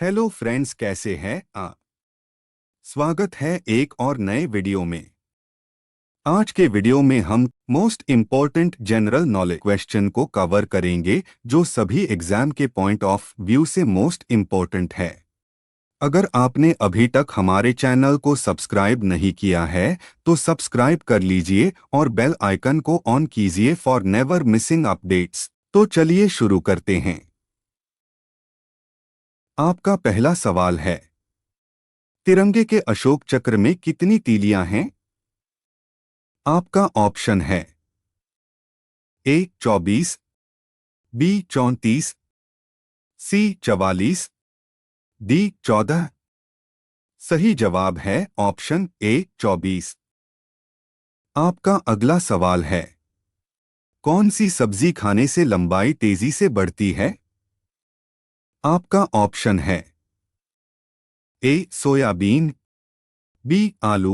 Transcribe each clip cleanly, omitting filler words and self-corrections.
Hello friends, कैसे हैं आप? स्वागत है एक और नए वीडियो में। आज के वीडियो में हम most important general knowledge question को कवर करेंगे जो सभी एग्जाम के पॉइंट ऑफ व्यू से मोस्ट इम्पोर्टेंट है। अगर आपने अभी तक हमारे चैनल को सब्सक्राइब नहीं किया है तो सब्सक्राइब कर लीजिए और बेल आइकन को ऑन कीजिए फॉर नेवर मिसिंग अपडेट्स। तो चलिए शुरू करते हैं। आपका पहला सवाल है, तिरंगे के अशोक चक्र में कितनी तीलियां हैं? आपका ऑप्शन है ए 24, बी 34, सी 44, डी 14। सही जवाब है ऑप्शन ए 24। आपका अगला सवाल है, कौन सी सब्जी खाने से लंबाई तेजी से बढ़ती है? आपका ऑप्शन है ए सोयाबीन, बी आलू,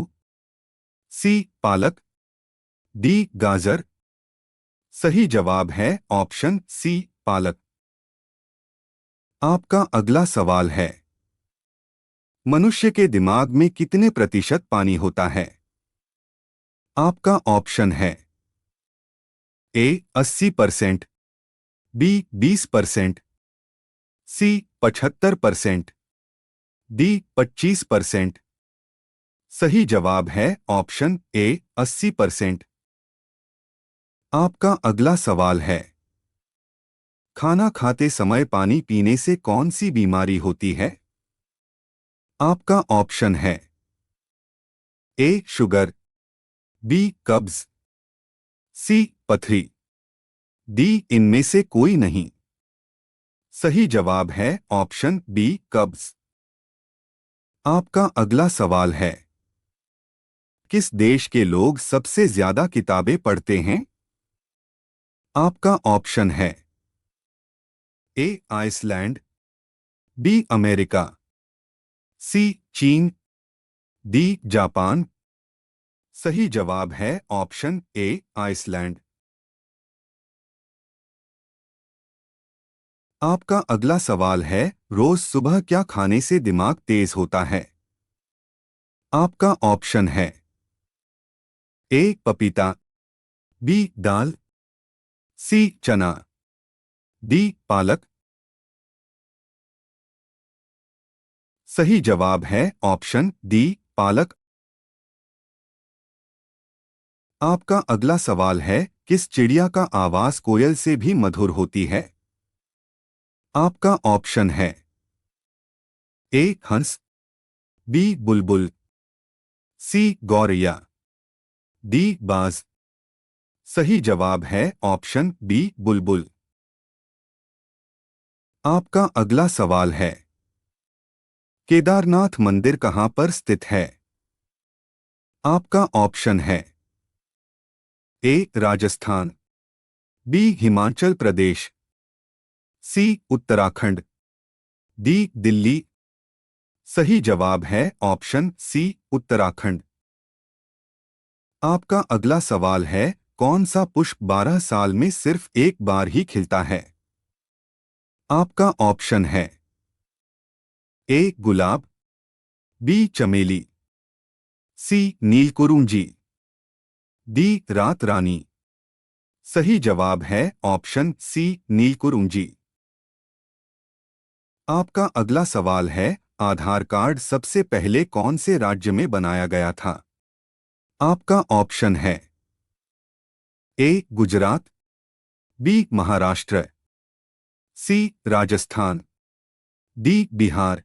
सी पालक, डी गाजर। सही जवाब है ऑप्शन सी पालक। आपका अगला सवाल है, मनुष्य के दिमाग में कितने प्रतिशत पानी होता है? आपका ऑप्शन है ए 80%, बी 20%, सी 75%, डी 25%। सही जवाब है ऑप्शन ए 80%। आपका अगला सवाल है, खाना खाते समय पानी पीने से कौन सी बीमारी होती है? आपका ऑप्शन है ए शुगर, बी कब्ज, सी पथरी, डी इनमें से कोई नहीं। सही जवाब है ऑप्शन बी कब्ज। आपका अगला सवाल है, किस देश के लोग सबसे ज्यादा किताबें पढ़ते हैं? आपका ऑप्शन है ए आइसलैंड, बी अमेरिका, सी चीन, डी जापान। सही जवाब है ऑप्शन ए आइसलैंड। आपका अगला सवाल है, रोज सुबह क्या खाने से दिमाग तेज होता है? आपका ऑप्शन है ए पपीता, बी दाल, सी चना, डी पालक। सही जवाब है ऑप्शन डी पालक। आपका अगला सवाल है, किस चिड़िया का आवाज कोयल से भी मधुर होती है? आपका ऑप्शन है ए हंस, बी बुलबुल, सी गौरैया, डी बाज। सही जवाब है ऑप्शन बी बुलबुल। आपका अगला सवाल है, केदारनाथ मंदिर कहां पर स्थित है? आपका ऑप्शन है ए राजस्थान, बी हिमाचल प्रदेश, सी उत्तराखंड, डी दिल्ली। सही जवाब है ऑप्शन सी उत्तराखंड। आपका अगला सवाल है, कौन सा पुष्प 12 साल में सिर्फ एक बार ही खिलता है? आपका ऑप्शन है ए गुलाब, बी चमेली, सी नीलकुरुंजी, डी रात रानी। सही जवाब है ऑप्शन सी नीलकुरुंजी। आपका अगला सवाल है, आधार कार्ड सबसे पहले कौन से राज्य में बनाया गया था? आपका ऑप्शन है ए गुजरात, बी महाराष्ट्र, सी राजस्थान, डी बिहार।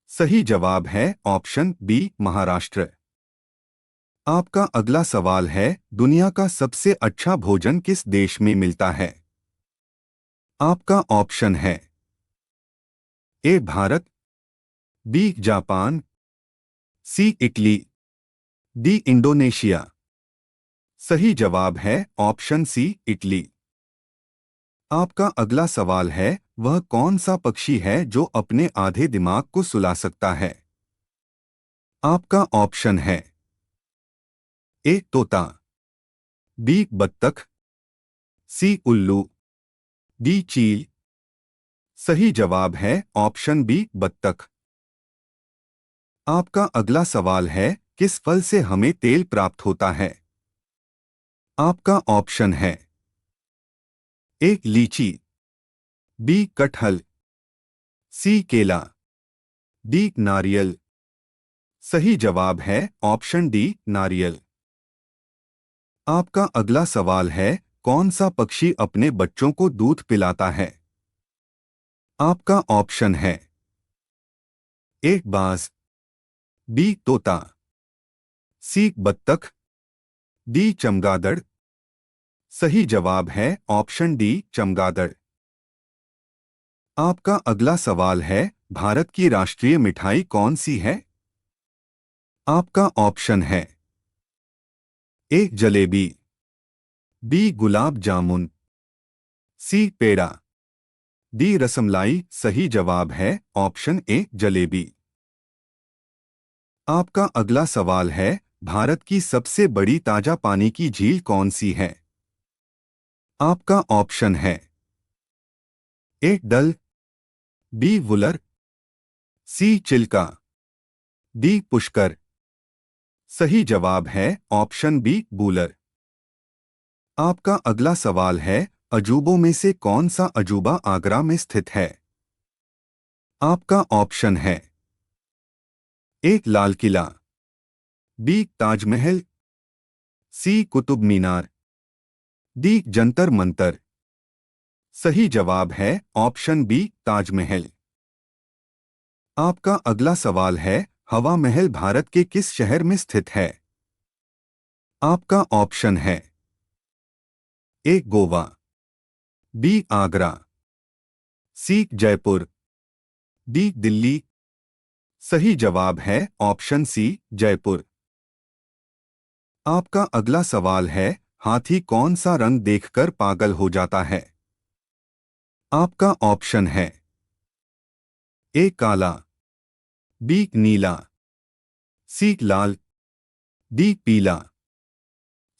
सही जवाब है ऑप्शन बी महाराष्ट्र। आपका अगला सवाल है, दुनिया का सबसे अच्छा भोजन किस देश में मिलता है? आपका ऑप्शन है ए भारत, बी जापान, सी इटली, डी इंडोनेशिया। सही जवाब है ऑप्शन सी इटली। आपका अगला सवाल है, वह कौन सा पक्षी है जो अपने आधे दिमाग को सुला सकता है? आपका ऑप्शन है ए तोता, बी बत्तख, सी उल्लू, डी चील। सही जवाब है ऑप्शन बी बत्तख। आपका अगला सवाल है, किस फल से हमें तेल प्राप्त होता है? आपका ऑप्शन है ए लीची, बी कटहल, सी केला, डी नारियल। सही जवाब है ऑप्शन डी नारियल। आपका अगला सवाल है, कौन सा पक्षी अपने बच्चों को दूध पिलाता है? आपका ऑप्शन है ए बाज, बी तोता, सी बत्तख, डी चमगादड़। सही जवाब है ऑप्शन डी चमगादड़। आपका अगला सवाल है, भारत की राष्ट्रीय मिठाई कौन सी है? आपका ऑप्शन है ए जलेबी, बी गुलाब जामुन, सी पेड़ा, डी रसमलाई। सही जवाब है ऑप्शन ए जलेबी। आपका अगला सवाल है, भारत की सबसे बड़ी ताजा पानी की झील कौन सी है? आपका ऑप्शन है ए डल, बी वुलर, सी चिल्का, डी पुष्कर। सही जवाब है ऑप्शन बी बूलर। आपका अगला सवाल है, अजूबों में से कौन सा अजूबा आगरा में स्थित है? आपका ऑप्शन है ए लाल किला, बी ताजमहल, सी कुतुब मीनार, डी जंतर मंतर। सही जवाब है ऑप्शन बी ताजमहल। आपका अगला सवाल है, हवा महल भारत के किस शहर में स्थित है? आपका ऑप्शन है ए गोवा, बी आगरा, सी जयपुर, डी दिल्ली। सही जवाब है ऑप्शन सी जयपुर। आपका अगला सवाल है, हाथी कौन सा रंग देखकर पागल हो जाता है? आपका ऑप्शन है ए काला, बी नीला, सी लाल, डी पीला।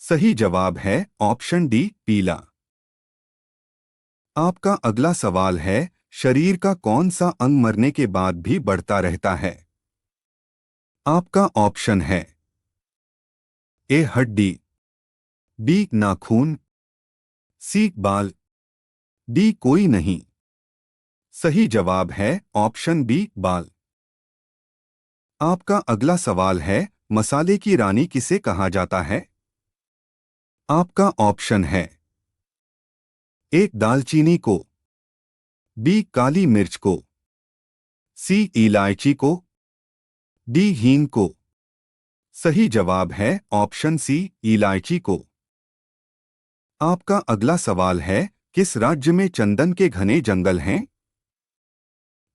सही जवाब है ऑप्शन डी पीला। आपका अगला सवाल है, शरीर का कौन सा अंग मरने के बाद भी बढ़ता रहता है? आपका ऑप्शन है ए हड्डी, बी नाखून, सी बाल, डी कोई नहीं। सही जवाब है ऑप्शन बी बाल। आपका अगला सवाल है, मसाले की रानी किसे कहा जाता है? आपका ऑप्शन है ए दालचीनी को, बी काली मिर्च को, सी इलायची को, डी हींग को। सही जवाब है ऑप्शन सी इलायची को। आपका अगला सवाल है, किस राज्य में चंदन के घने जंगल हैं?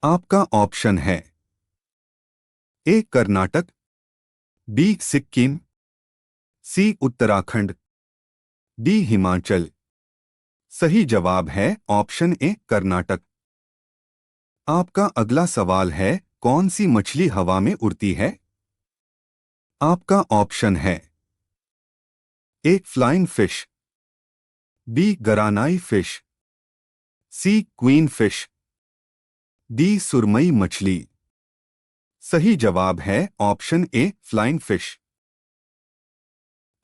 आपका ऑप्शन है ए कर्नाटक, बी सिक्किम, सी उत्तराखंड, डी हिमाचल। सही जवाब है ऑप्शन ए कर्नाटक। आपका अगला सवाल है, कौन सी मछली हवा में उड़ती है? आपका ऑप्शन है ए फ्लाइंग फिश, बी गरानाई फिश, सी क्वीन फिश, डी सुरमई मछली। सही जवाब है ऑप्शन ए फ्लाइंग फिश।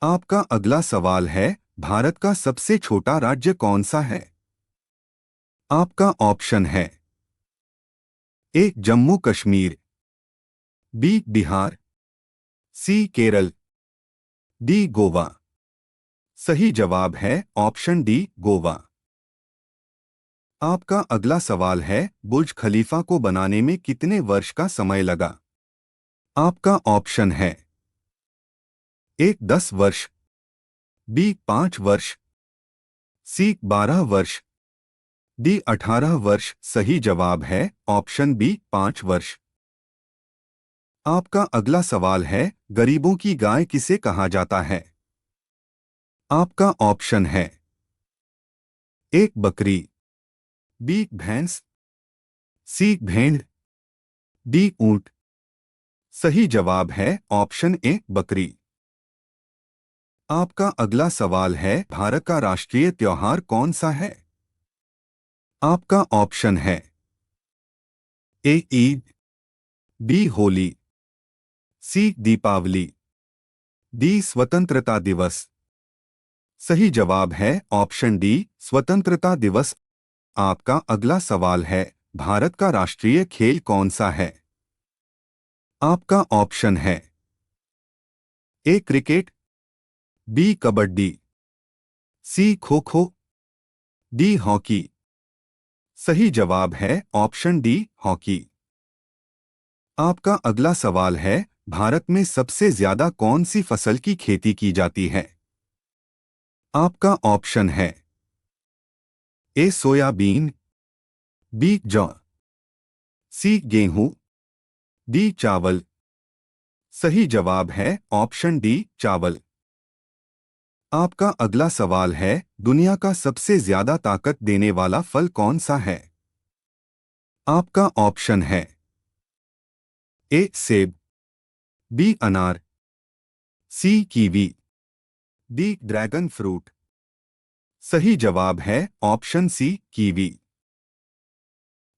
आपका अगला सवाल है, भारत का सबसे छोटा राज्य कौन सा है? आपका ऑप्शन है ए जम्मू कश्मीर, बी बिहार, सी केरल, डी गोवा। सही जवाब है ऑप्शन डी गोवा। आपका अगला सवाल है, बुर्ज खलीफा को बनाने में कितने वर्ष का समय लगा? आपका ऑप्शन है ए 10 वर्ष, बी 5 वर्ष, सी 12 वर्ष, डी 18 वर्ष। सही जवाब है ऑप्शन बी 5 वर्ष। आपका अगला सवाल है, गरीबों की गाय किसे कहा जाता है? आपका ऑप्शन है ए बकरी, बी भैंस, सी भेड़, डी ऊंट। सही जवाब है ऑप्शन ए बकरी। आपका अगला सवाल है, भारत का राष्ट्रीय त्योहार कौन सा है? आपका ऑप्शन है ए ईद, बी होली, सी दीपावली, डी स्वतंत्रता दिवस। सही जवाब है ऑप्शन डी, स्वतंत्रता दिवस। आपका अगला सवाल है, भारत का राष्ट्रीय खेल कौन सा है? आपका ऑप्शन है ए क्रिकेट, बी कबड्डी, सी खो खो, डी हॉकी। सही जवाब है ऑप्शन डी, हॉकी। आपका अगला सवाल है, भारत में सबसे ज्यादा कौन सी फसल की खेती की जाती है? आपका ऑप्शन है ए सोयाबीन, बी जौ, सी गेहूं, डी चावल। सही जवाब है ऑप्शन डी, चावल। आपका अगला सवाल है, दुनिया का सबसे ज्यादा ताकत देने वाला फल कौन सा है? आपका ऑप्शन है ए सेब, बी अनार, सी कीवी, डी ड्रैगन फ्रूट। सही जवाब है ऑप्शन सी, कीवी।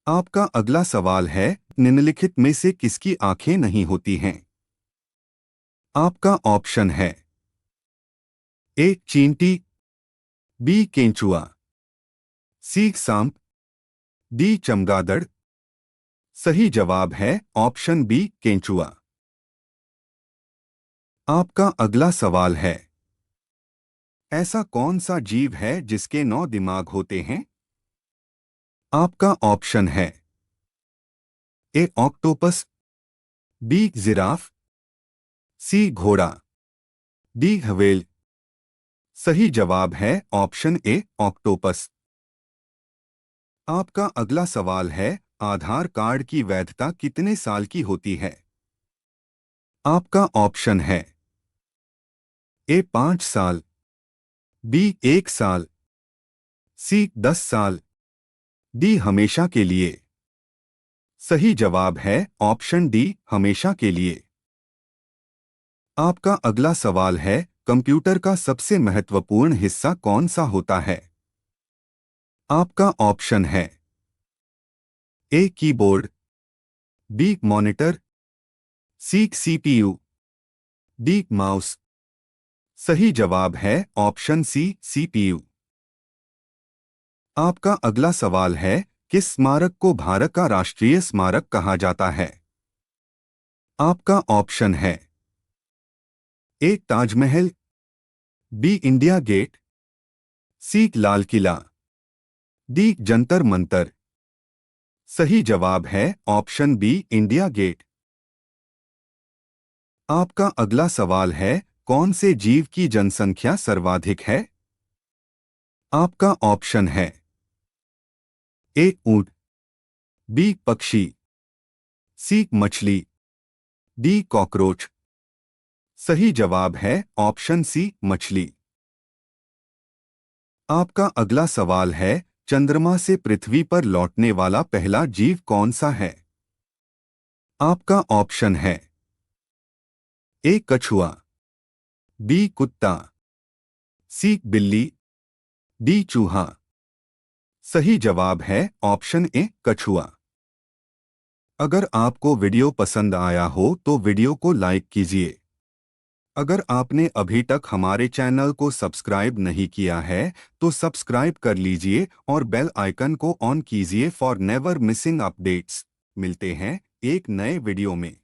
आपका अगला सवाल है, निम्नलिखित में से किसकी आंखें नहीं होती हैं? आपका ऑप्शन है ए चींटी, बी केंचुआ, सी सांप, डी चमगादड़। सही जवाब है ऑप्शन बी, केंचुआ। आपका अगला सवाल है, ऐसा कौन सा जीव है जिसके 9 दिमाग होते हैं? आपका ऑप्शन है ए ऑक्टोपस, बी जिराफ, सी घोड़ा, डी हवेल। सही जवाब है ऑप्शन ए, ऑक्टोपस। आपका अगला सवाल है, आधार कार्ड की वैधता कितने साल की होती है? आपका ऑप्शन है ए 5 साल, बी 1 साल, सी 10 साल, डी हमेशा के लिए। सही जवाब है ऑप्शन डी, हमेशा के लिए। आपका अगला सवाल है, कंप्यूटर का सबसे महत्वपूर्ण हिस्सा कौन सा होता है? आपका ऑप्शन है A keyboard, B monitor, C CPU, D mouse. सही जवाब है ऑप्शन सी, सीपीयू। आपका अगला सवाल है, किस स्मारक को भारत का राष्ट्रीय स्मारक कहा जाता है? आपका ऑप्शन है ए ताजमहल, बी इंडिया गेट, सी लाल किला, डी जंतर मंतर। सही जवाब है ऑप्शन बी, इंडिया गेट। आपका अगला सवाल है, कौन से जीव की जनसंख्या सर्वाधिक है? आपका ऑप्शन है ए ऊंट, बी पक्षी, सी मछली, डी कॉकरोच। सही जवाब है ऑप्शन सी, मछली। आपका अगला सवाल है, चंद्रमा से पृथ्वी पर लौटने वाला पहला जीव कौन सा है? आपका ऑप्शन है ए कछुआ, बी कुत्ता, सी बिल्ली, डी चूहा। सही जवाब है ऑप्शन ए, कछुआ। अगर आपको वीडियो पसंद आया हो तो वीडियो को लाइक कीजिए। अगर आपने अभी तक हमारे चैनल को सब्सक्राइब नहीं किया है तो सब्सक्राइब कर लीजिए और बेल आइकन को ऑन कीजिए फॉर नेवर मिसिंग अपडेट्स। मिलते हैं एक नए वीडियो में।